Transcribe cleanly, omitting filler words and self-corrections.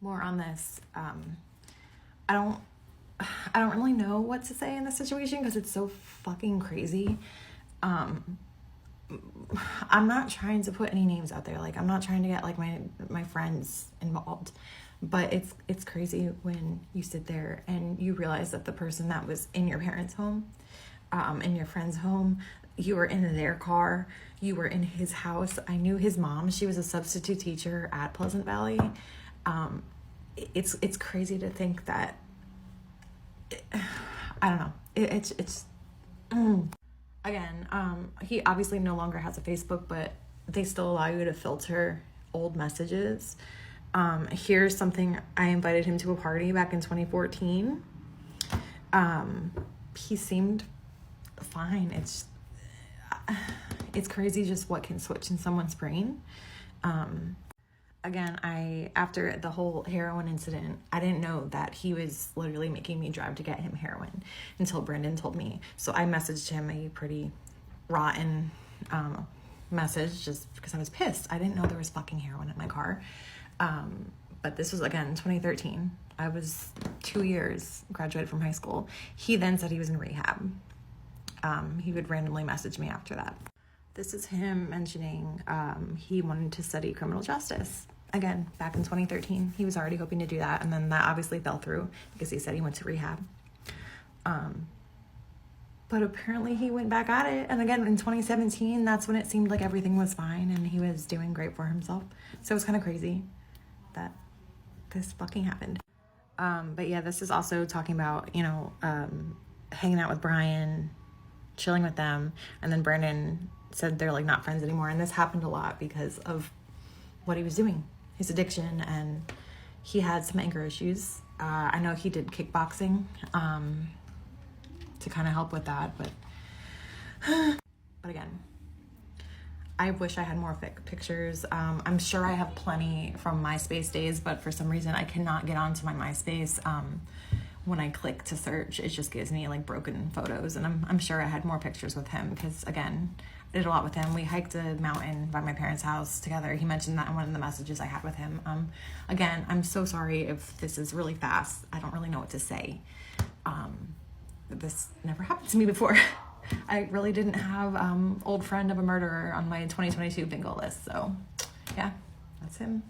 more on this. I don't really know what to say in this situation because it's so fucking crazy. I'm not trying to put any names out there. Like, I'm not trying to get like my friends involved, but it's crazy when you sit there and you realize that the person that was in your parents' home, in your friend's home, you were in their car, you were in his house. I knew his mom. She was a substitute teacher at Pleasant Valley. It's crazy to think that, I don't know. It's again, he obviously no longer has a Facebook, but they still allow you to filter old messages. Here's something. I invited him to a party back in 2014. He seemed fine. It's crazy just what can switch in someone's brain. Again, after the whole heroin incident, I didn't know that he was literally making me drive to get him heroin until Brendan told me. So I messaged him a pretty rotten message just because I was pissed. I didn't know there was fucking heroin in my car. But this was, again, 2013. I was 2 years, graduated from high school. He then said he was in rehab. He would randomly message me after that. This is him mentioning he wanted to study criminal justice. Again, back in 2013, he was already hoping to do that, and then that obviously fell through because he said he went to rehab. But apparently he went back at it, and again, in 2017, that's when it seemed like everything was fine, and he was doing great for himself. So it was kind of crazy that this fucking happened. But yeah, this is also talking about, hanging out with Bryan, chilling with them, and then Brandon said they're like not friends anymore, and this happened a lot because of what he was doing, his addiction, and he had some anger issues. I know he did kickboxing to kind of help with that, but again, I wish I had more pictures. I'm sure I have plenty from MySpace days, but for some reason I cannot get onto my MySpace. When I click to search, it just gives me like broken photos, and I'm sure I had more pictures with him because, again, I did a lot with him. We hiked a mountain by my parents' house together. He mentioned that in one of the messages I had with him. Again, I'm so sorry if this is really fast. I don't really know what to say. This never happened to me before. I really didn't have old friend of a murderer on my 2022 bingo list. So yeah, that's him.